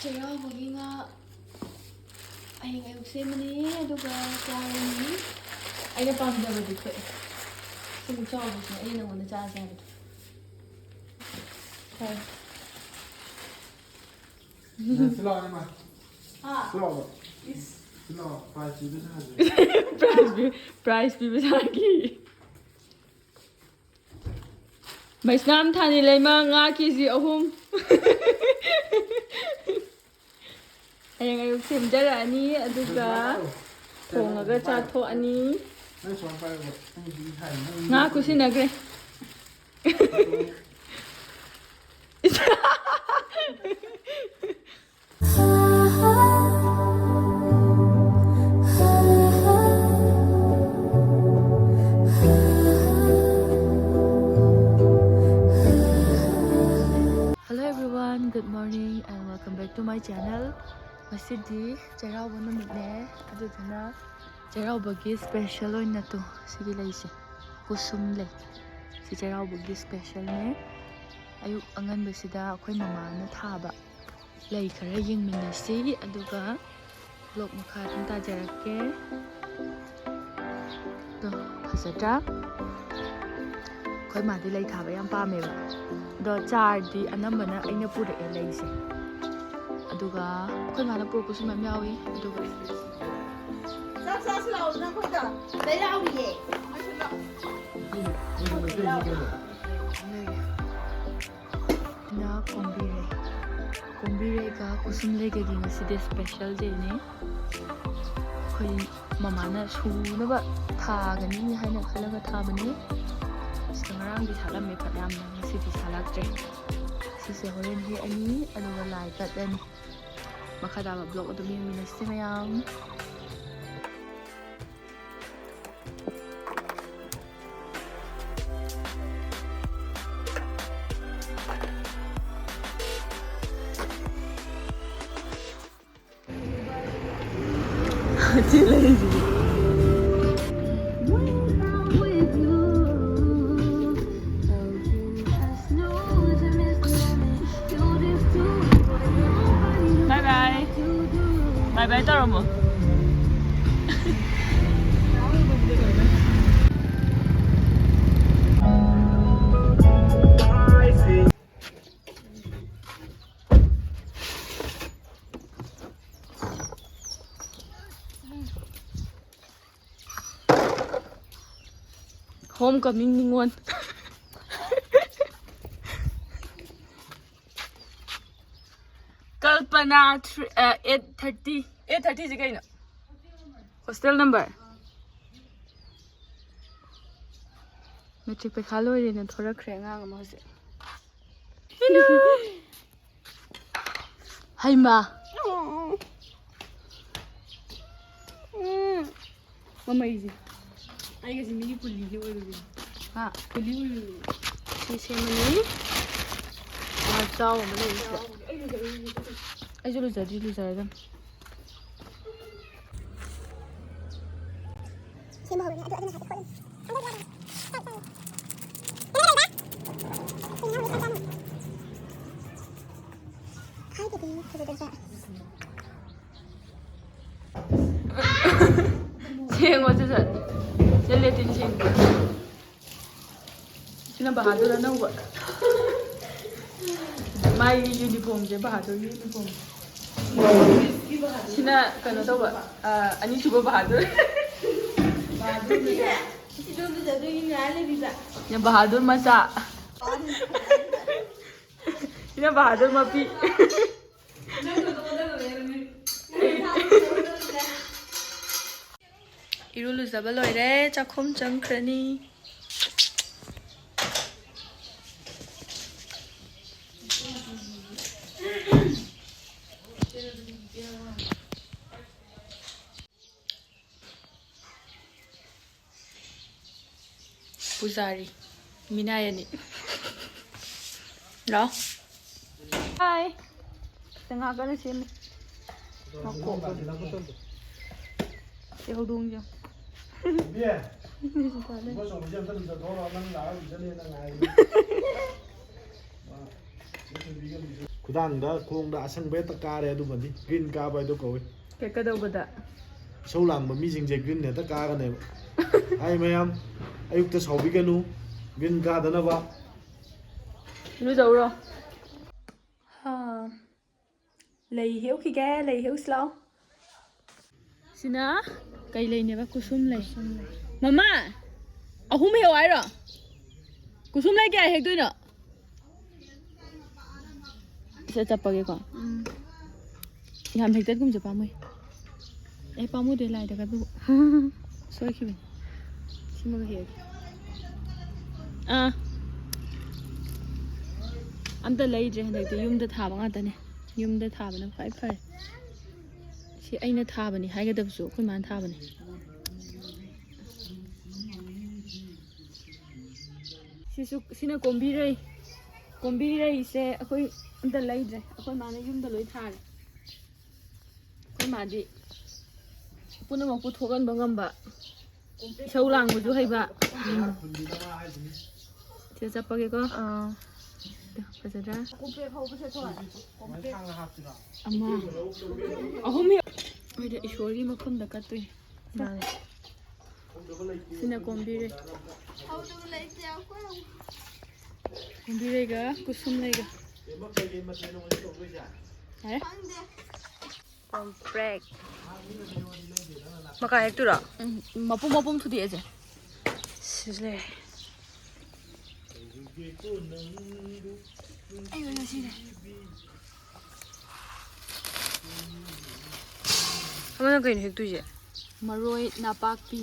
ꯆꯩꯔꯥꯎꯕꯒꯤ ꯉꯥ ꯍꯌꯦꯡ ꯑꯌꯨꯛ ꯁꯦꯝꯃꯅꯤ ꯑꯗꯨꯒ ꯆꯥꯔꯅꯤ. ꯑꯩꯅ ꯄꯥꯝꯖꯕꯗꯤ ꯊꯣꯛꯑꯦ. ꯁꯤꯃꯨꯛ ꯆꯥꯎꯕꯁꯤꯅ ꯑꯩꯅ ꯅꯉꯣꯟꯗ ꯆꯥꯁꯦ ꯍꯥꯏꯕꯗꯣ. ꯍꯣꯏ. Silahına. Ha. Silahla. Is. Silah. Price bir tane. Price ꯄꯤꯕꯁꯥꯒꯤ. ꯃꯩꯁꯅꯥꯝ ꯊꯥꯅꯤ ꯂꯩꯃ ꯉꯥ ꯀꯦꯖꯤ 3. ꯍꯌꯦꯡ ꯑꯌꯨꯛ ꯁꯦꯝꯖꯔꯛꯑꯅꯤ ꯑꯗꯨꯒ ꯊꯣꯡꯉꯒ ꯆꯥꯊꯣꯛꯑꯅꯤ. ꯉꯥ ꯀꯨꯁꯤꯟꯅꯈ꯭ꯔꯦ. Hello everyone, good morning and welcome back to my channel. Masidi Cheraoba numitne aduduna Cheraobagi special oina to sigi leise kusum le si Cheraobagi special ne ayuk anganbasida akhoi mama na thaba lei khara yingminasi aduga vlog makha thum tajarakke to phasatra akhoi madi lei thaba yam pameba do chardi anambana aina purake leise aduga akhoi mana purkusu mam yawi aduga Sao na khoi da dai rau ye na kombire ka kusum lege gi ngaside special day ne khoi mama na su na ba tha gani ni haina khalaga tha bani sangarang di thalam me phatam na ngasidi salak tre sise horen he ani aduga lai ka dan makhada ba blog adu mi na simayam too lazy. Bye bye. Bye bye Toromo. Homecoming ningon. Kalpana 830. 830 is again. Hostel number. Metric pe khalo ri na thora khre ngang ma hose. Hai ma. Mama easy. I guess me pulli ke oru. Ha, pulli oru. Ise mani. Ma chao ma le. Ai lu zari dam. Sing what is it? Gelatin sing. Sina Bahadur na what? My uniform je Bahadur uniform. Sina kano to what? Ani suba Bahadur. Ya Bahadur macha. Sina Bahadur mapi. Irulu zabaloire chakhom changkrani. Pujari Minayani. No? Hi. Tengah kana sini. Ako. Cái hậu đuông chưa? Biết. Có số dân tân giờ đó là năng lá dân lên là ngày. ꯈꯨꯗꯥꯡꯗ ꯈꯣꯡꯗ ꯑꯁꯪꯕ ꯍꯦꯛꯇ ꯀꯥꯔꯦ ꯑꯗꯨꯃꯗꯤ green ꯀꯥꯕ ꯍꯥꯏꯗꯣ ꯀꯧꯏ ꯀꯩꯗꯧꯕꯗ ꯏꯁꯧ ꯂꯥꯡꯕ ꯃꯤꯁꯤꯡꯁꯦ ꯒ꯭ꯔꯤꯟ ꯍꯦꯛꯇ ꯀꯥꯒꯅꯦꯕ ꯍꯥꯏ ꯃꯌꯥꯝ ꯑꯌꯨꯛꯇ ꯁꯥꯎꯕꯤꯒꯅꯨ ꯒ꯭ꯔꯤꯟ ꯀꯥꯗꯅꯕ ꯏꯔꯨꯖꯧꯔꯣ ꯂꯩ ꯍꯦꯛꯎꯈꯤꯒꯦ ꯂꯩ ꯍꯦꯛꯎꯁꯤ ꯂꯥꯛꯑꯣ ꯁꯤꯅ ꯀꯩ ꯂꯩꯅꯦꯕ ꯀꯨꯁꯨꯝ ꯂꯩ ꯃꯃꯥ ꯑꯍꯨꯝ ꯍꯦꯛꯎ ꯍꯥꯏꯔꯣ ꯀꯨꯁꯨꯝ ꯂꯩ ꯀꯌꯥ ꯍꯦꯛꯇꯣꯏꯅꯣ ꯁꯤꯗ ꯆꯠꯄꯒꯦꯀꯣ ꯌꯥꯝ ꯍꯦꯛꯇꯠꯒꯨꯝꯁꯦ ꯄꯥꯝꯃꯨꯏ ꯄꯥꯝꯃꯨꯗꯦ ꯂꯥꯏꯗ ꯀꯠꯄꯕꯨ ꯁꯣꯏꯈꯤꯕꯅꯤ ꯁꯤꯃꯒ ꯍꯦꯛꯑꯒꯦ ꯑꯝꯇ ꯂꯩꯗ꯭ꯔꯦ ꯍꯟꯗꯛꯇꯤ ꯌꯨꯝꯗ ꯊꯥꯕ ꯉꯥꯛꯇꯅꯦ ꯌꯨꯝꯗ ꯊꯥꯕꯅ ꯈ꯭ꯋꯥꯏ ꯐꯔꯦ ꯁꯤ ꯑꯩꯅ ꯊꯥꯕꯅꯤ ꯍꯥꯏꯒꯗꯕꯁꯨ ꯑꯩꯈꯣꯏ ꯃꯥꯅ ꯊꯥꯕꯅꯤ ꯁꯤꯅ ꯀꯣꯝꯕꯤꯔꯩ ꯀꯣꯝꯕꯤꯔꯩꯁꯦ ꯑꯩꯈꯣꯏ ꯑꯝꯇ ꯂꯩꯗ꯭ꯔꯦ ꯑꯩꯈꯣꯏ ꯃꯥꯅ ꯌꯨꯝꯗ ꯂꯣꯏ ꯊꯥꯔꯦ ꯑꯩꯈꯣই ꯃꯥꯗꯤ ꯄꯨꯝꯅꯃꯛ ꯄꯨꯊꯣꯛꯍꯟꯕ ꯉꯝꯕ ꯏꯁꯧ ꯂꯥꯡꯕꯁꯨ ꯍꯩꯕ ꯁꯤꯗ ꯆꯠꯄꯒꯦꯀꯣ ꯐꯖꯗ꯭ꯔꯥ ꯑꯃ ꯑꯍꯨꯝ ꯍꯣꯏꯗ ꯏꯁꯣꯔꯒꯤ ꯃꯐꯝꯗ ꯀꯠꯇꯣꯏꯅꯦ ꯁꯤꯅ ꯀꯣꯝꯕꯤꯔꯩ ꯀꯣꯝꯕꯤꯔꯩꯒ ꯀꯨꯁꯨꯝ ꯂꯩꯒ ꯀꯣꯝꯄ꯭ꯔꯦꯛ ꯃꯀꯥ ꯍꯦꯛꯇꯨꯔꯣ ꯃꯄꯨꯝ ꯊꯨꯗꯦꯛꯑꯁꯦ ꯁꯤꯁꯨ ꯂꯩꯔꯦ ꯑꯩ ꯁꯤꯔꯦ ꯑꯃꯅ ꯀꯩꯅꯣ ꯍꯦꯛꯇꯣꯏꯁꯦ ꯃꯔꯣꯏ ꯅꯥꯄꯥꯛꯄꯤ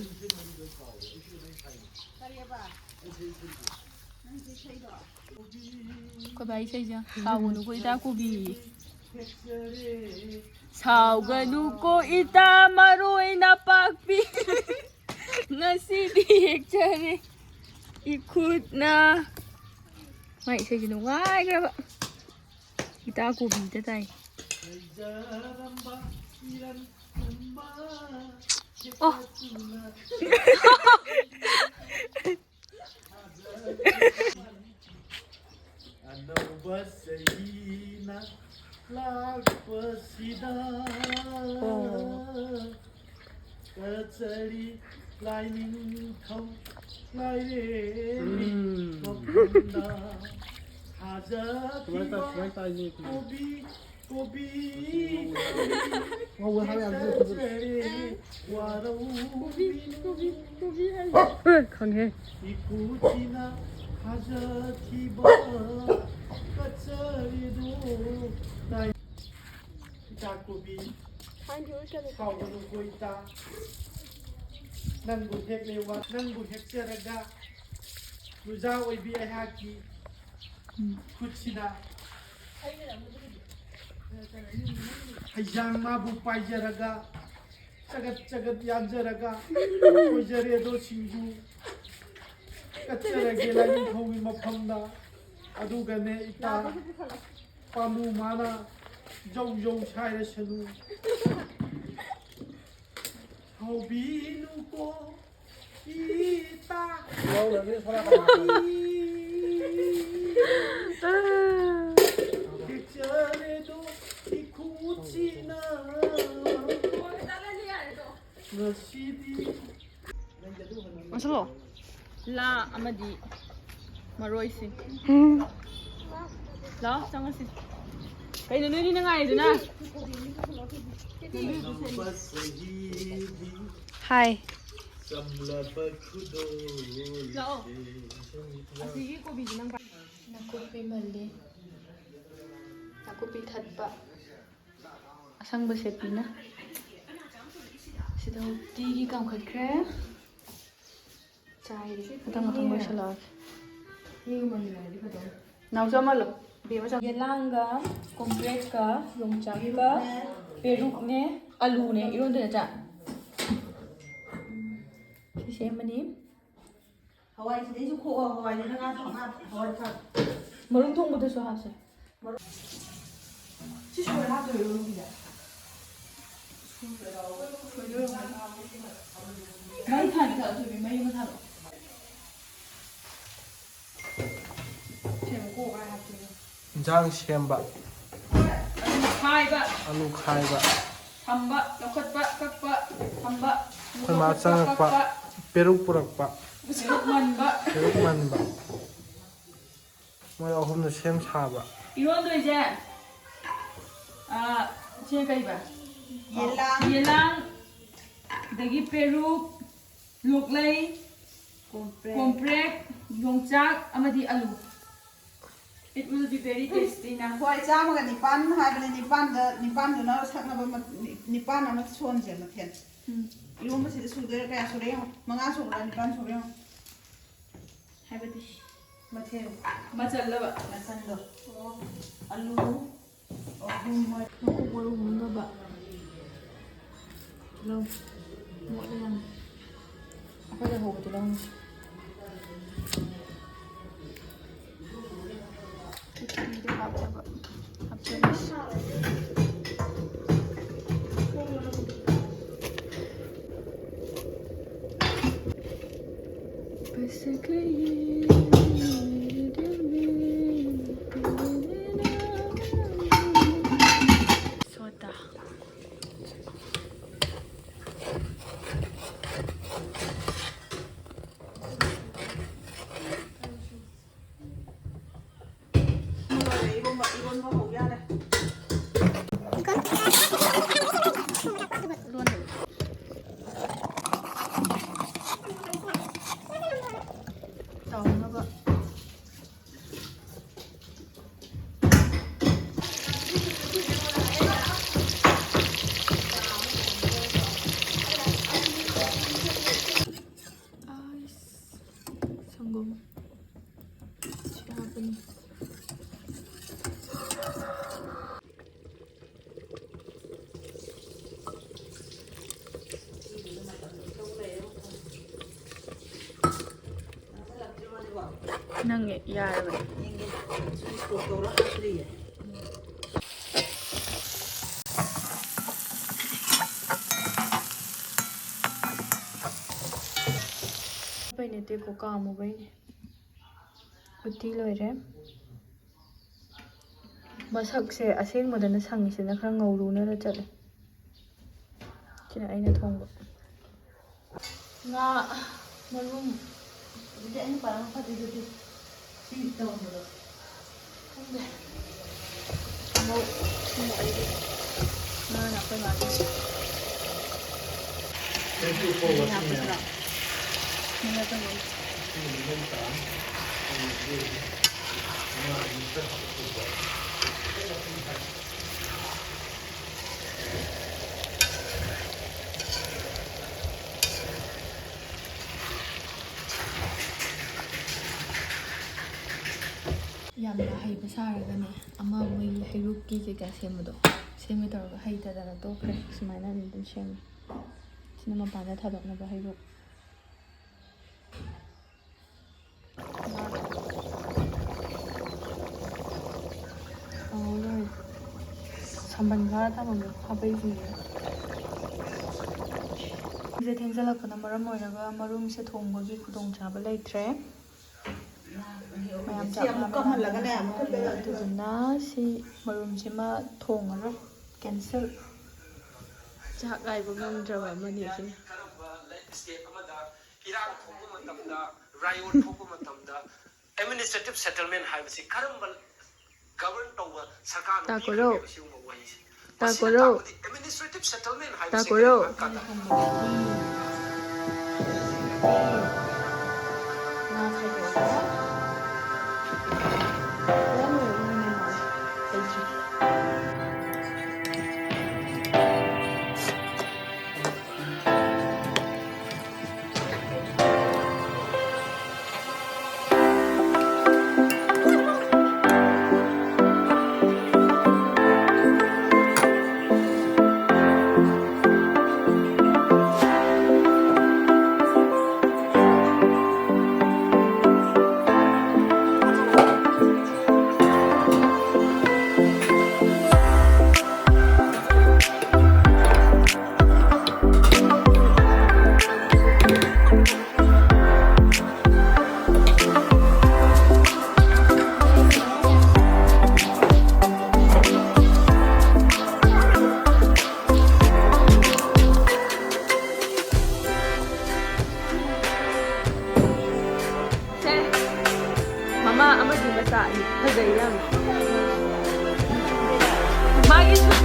ꯀꯕꯥꯏ ꯏꯁꯩꯁꯦ ꯁꯥꯎꯒꯅꯨꯀꯣ ꯏꯇꯥ ꯀꯣꯕꯤ ꯁꯥꯎꯒꯅꯨꯀꯣ ꯏꯇꯥ ꯃꯔꯣꯏ ꯅꯥꯄꯥꯛꯄꯤ ꯉꯁꯤꯗꯤ ꯍꯦꯛꯆꯔꯦ 이쿠나 ꯃꯥꯏ ꯏꯁꯩꯁꯤ ꯅꯨꯡꯉꯥꯏꯈ꯭ꯔꯕ ꯏꯇꯥ ꯀꯣꯕꯤꯗ ꯇꯥꯏ ꯑꯣ ꯑꯅꯧꯕ ꯆꯍꯤꯅ ꯂꯥꯛꯄꯁꯤꯗ ꯀꯆꯔꯤ ꯂꯥꯏꯅꯤꯡꯊꯧ ꯂꯥꯏꯔꯦꯟꯒꯤ ꯃꯐꯝꯗ ꯊꯥꯖꯈꯤꯕ ꯀꯣꯕꯤ ꯈꯪꯉꯦ 이쿠치나 하자티바 까짜리도 나이 자꾸비 사우는 고있다 난구 핵내와 난구 핵세라가 누자 오이비 아하키 쿠치나 하이장마부 빠이자라가 짜갓짜갓 얀자라가 오이자레도 친구 까짜라게 라인통이 먹었나 아두가네 있다 파무 많아 저우저우 차이라셔누 호비누고 있다 객전에도 이쿠치나 너시디 마실로 라 아마디 마로이시 라 장아시 kay nununi na nga ito na hi lao asigi ko biji nang nakupi mali nakupi thatpa asangba sepina sida uti kam khatkre chai matang masala nausama lo येलांगा कॉम्प्रेट का योंगचाक का पेरुक ने आलू ने इरों दे जा किसे मनी हवाई से जो खो हवाई ने ना हवाई था मरुंग थोंग बदे सो हासे 지금 왜 하도 이러는데 많이 타니까 저기 많이 못 타러 인장 셈바 खायबा ꯑꯂꯨ ꯈꯥꯏꯕ ꯊꯝꯕ ꯂꯧꯈꯠꯄ ꯀꯛꯄ ꯊꯝꯕ ꯑꯩꯈꯣꯏ ꯃꯥ ꯆꯪꯉꯛꯄ ꯄꯦꯔꯨꯛ ꯄꯨꯔꯛꯄ ꯃꯟꯕ ꯄꯦꯔꯨꯛ ꯃꯟꯕ ꯃꯣꯏ ꯑꯍꯨꯝꯅ ꯁꯦꯝ ꯁꯥꯕ 이런도이제 제 그이바 ꯌꯦꯂꯥꯡ 예랑 ꯑꯗꯒꯤ ꯄꯦꯔꯨꯛ ꯂꯣꯛꯂꯩ ꯀꯣꯝꯄ꯭ꯔꯦꯛ ꯌꯣꯡꯆꯥꯛ ꯑꯃꯗꯤ ꯑꯂꯨ it will be very tasty na ꯍꯣꯏ ꯆꯥꯝꯃꯒ ꯅꯤꯄꯥꯟ ꯍꯥꯏꯕꯅꯦ ꯅꯤꯄꯥꯟꯗꯨꯅ ꯁꯛꯅꯕ ꯅꯤꯄꯥꯟ ꯑꯃ ꯁꯣꯟꯁꯦ ꯃꯊꯦꯜ 이romꯕꯁꯤꯗ ꯁꯨꯗꯣꯏꯔꯥ ꯀꯌꯥ ꯁꯨꯔꯦ ꯌꯦꯡꯉꯣ 5 ꯁꯨꯕ꯭ꯔꯥ 9 ꯁꯨꯕ꯭ꯔꯥ ꯌꯦꯡꯉꯣ 하이바디 ꯃꯊꯦꯜ 맞을라바 ꯃꯆꯟꯗꯣ ꯑꯂꯨ ꯑꯍꯨꯝ ꯃꯀꯨꯞ ꯃꯔꯨ ꯃꯨꯟꯅꯕ ꯇꯤꯜꯍꯧ ꯃꯣꯠꯂꯦ ꯌꯥꯝ ꯑꯩꯈꯣꯏꯗ ꯍꯧꯕ ꯇꯤꯜꯍꯧ ꯏꯗ ꯍꯥꯞꯆꯕ ꯍꯥꯞꯆꯔꯤꯁꯤ soda 이rom바 ꯍꯧ ꯌꯥꯔꯦ ꯇꯧꯅꯕ 성공 시합은 ꯅꯪ ꯌꯥꯔꯕꯅꯦ ꯌꯦꯡꯒꯦ ꯁ꯭ꯋꯤꯆ ꯀꯣꯛ ꯇꯧꯔ ꯍꯥꯞꯇ꯭ꯔꯤꯌꯦ ꯅꯠꯇꯦ ꯀꯣ ꯀꯥꯝꯃꯨꯕꯩꯅꯦ ꯎꯇꯤ ꯂꯣꯏꯔꯦ ꯃꯁꯛꯁꯦ ꯑꯁꯦꯡꯕꯗꯅ ꯁꯪꯉꯤꯁꯤꯅ ꯈꯔ ꯉꯧꯔꯨꯅꯔ ꯆꯠꯂꯦ ꯁꯤꯅ ꯑꯩꯅ ꯊꯣꯡꯕ ꯉꯥ ꯃꯔꯨꯝ ꯑꯗꯨꯗꯤ ꯑꯩꯅ ꯄꯥꯔꯥ ꯐꯗꯣꯏꯗꯨꯗꯤ ꯁꯤ ꯇꯧꯔꯝꯕꯗꯣ ꯈꯪꯗꯦ ꯑꯃꯨꯛ ꯑꯩꯗꯤ ꯉꯥꯅ ꯑꯩꯈꯣꯏ ꯉꯥꯅꯤ ꯌꯥꯝꯅ ꯍꯩꯕ ꯁꯥꯔꯒꯅꯦ ꯑꯃ ꯃꯣꯏꯒꯤ ꯍꯩꯔꯨꯛꯀꯤ ꯀꯩꯀꯥ ꯁꯦꯝꯕꯗꯣ ꯁꯦꯝꯒꯦ ꯇꯧꯔꯒ ꯍꯩꯇꯗꯅ ꯇꯣꯛꯈ꯭ꯔꯦ ꯁꯨꯃꯥꯏꯅ ꯑꯗꯨꯝ ꯁꯦꯝꯃꯦ ꯁꯤꯅ ꯃꯄꯥꯟꯗ ꯊꯥꯗꯣꯛꯅꯕ ꯍꯩꯔꯨꯛ ꯂꯣꯏꯔꯦ ꯁꯝꯕꯟ ꯈꯔ ꯊꯝꯃꯝꯃꯦ ꯍꯥꯕꯩꯁꯤꯡꯁꯦ ꯁꯦ ꯊꯦꯡꯖꯤꯜꯂꯛꯄꯅ ꯃꯔꯝ ꯑꯣꯏꯔꯒ ꯃꯔꯨꯝꯁꯦ ꯊꯣꯡꯕꯒꯤ ꯈꯨꯗꯣꯡꯆꯥꯕ ꯂꯩꯇ꯭ꯔꯦ ꯃꯌꯥꯝ ꯁꯤ ꯑꯃꯨꯛ ꯀꯝꯍꯜꯂꯒꯅꯦ ꯑꯃꯨꯛ ꯑꯗꯨꯗꯨꯅ ꯁꯤ ꯃꯔꯨꯝꯁꯤꯃ ꯊꯣꯡꯉꯔꯣꯏ ꯀꯦꯟꯁꯦꯜ ꯆꯥꯛ ꯉꯥꯏꯕ ꯉꯝꯗ꯭ꯔꯕ ꯑꯃꯅꯤ ꯁꯤꯅ ꯁ꯭ꯇꯦꯠ ꯑꯃꯗ ꯏꯔꯥꯡ ꯊꯣꯛꯄ ꯃꯇꯝꯗ ꯔꯥꯏꯑꯣꯠ ꯊꯣꯛꯄ ꯃꯇꯝꯗ ꯑꯦꯗꯃꯤꯅꯤꯁꯇ꯭ꯔꯦꯇꯤቭ ꯁꯦꯇꯜꯃꯦꯟ ꯍꯥꯏꯕꯁꯤ ꯀꯔꯝꯕ ꯒꯕꯔꯟ ꯇꯧꯕ ꯁꯔꯀꯥꯔꯅ ꯄꯤꯈ꯭ꯔꯒꯦꯕ ꯁꯤꯒꯨꯝꯕ ꯋꯥꯍꯩꯁꯦ ꯃꯁꯤꯅ ꯇꯥꯛꯄꯗꯤ ꯑꯦꯗꯃꯤꯅꯤꯁꯇ꯭ꯔꯦꯇꯤꯚ ꯁꯦꯇꯜꯃꯦꯟ ꯍꯥꯏꯕꯁꯤ ꯀꯔꯤꯅꯣ ꯍꯥꯏꯕ ꯀꯥꯟꯗ ꯉꯥ ꯈꯥꯏꯗꯣꯛꯑꯒ ꯍꯩꯇ꯭ꯔꯤ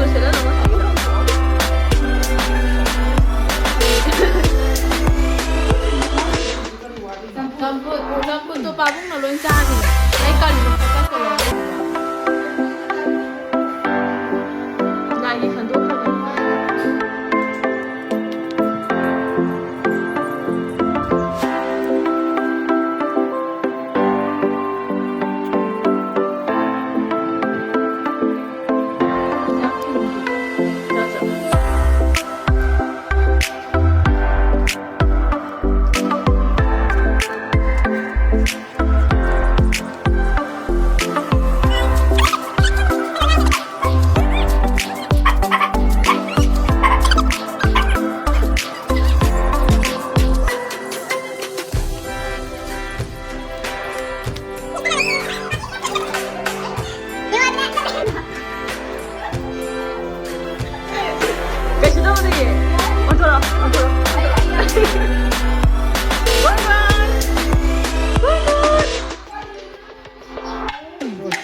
ตัวเสร็จแล้วเหรอCampur tu pabung nak loncat ni. Lain kali lepas tu lah. Lagi kan tu kan.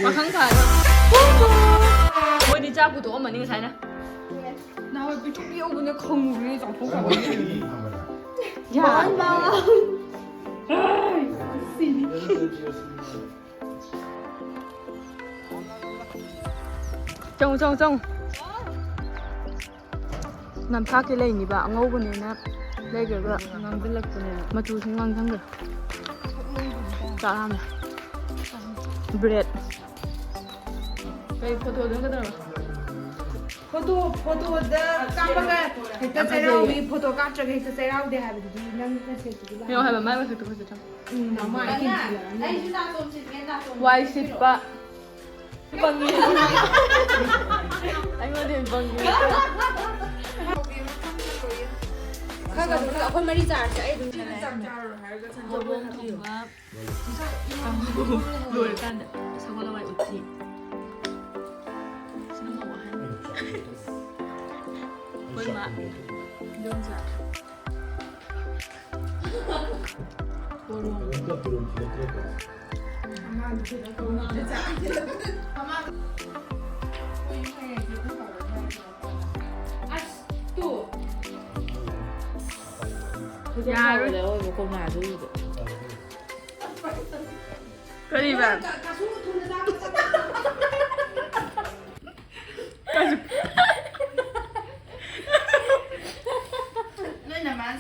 Makan kan? Ôi đi cha của tụi ông mà như thế này. Nào bị chút yêu của nó không người chẳng phúc cả. Dạ. Trông. Nằm thác cái này nhỉ bà ngâu bên này nè. Đây kìa bà ngang bên lật bên này. Mà chú sinh ngang thắng kìa. Chả làm này. Bread. Cái photo đó cái đó. Photo da camera hita serau vi photo ka chage hita serau de ha bi nang ka se tu la. Yo hai ba mai ba photo ka cham. Na mai ki la. Ai ju na tom sit nge na tom. Why sit pa? Bangi. Ai mo din bangi. Ka ga du akhon mari jar cha ai du cha na. Jabong thua. Lul kan. Sago la wai uti. Quên mà đơn giản dạ rồi ơi một con nào rồi cái gì vậy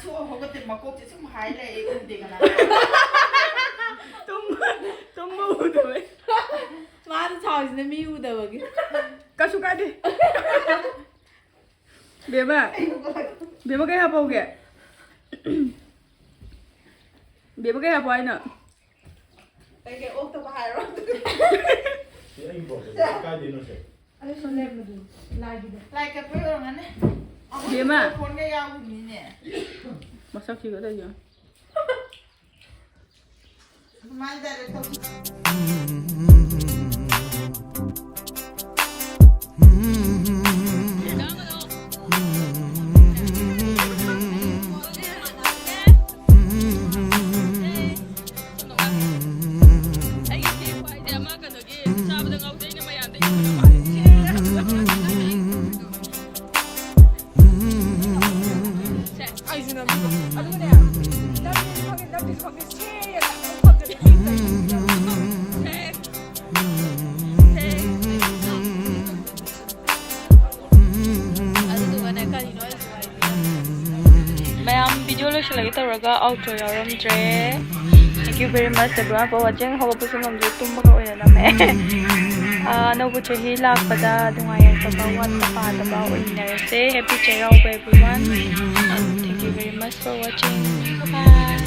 Su ho ko te makok te sum hai le e kun de kana. Tum mu de. Ma de chao ni mi u de ba ki. Ka su ka đi. Bia ba cái hộp kìa. Bia ba cái hộp ai nè. Cái ốc to ba hai rồi. Thì anh bỏ cái gì nó sẽ. Ai so le ma du. Lai ka pe ro ngane. Bia mà. Phone cái yao ni nè. Masak juga dah je. Mai da re to. Video lo sila kita raga outro yaram tre. Thank you very much everyone for watching. Hawa po sung mamdu tumba ka oya name. No po chahi lag pada dungayan sa bawat tapada ba ordinary say. Happy Chairao everyone. Thank you very much for watching. Bye.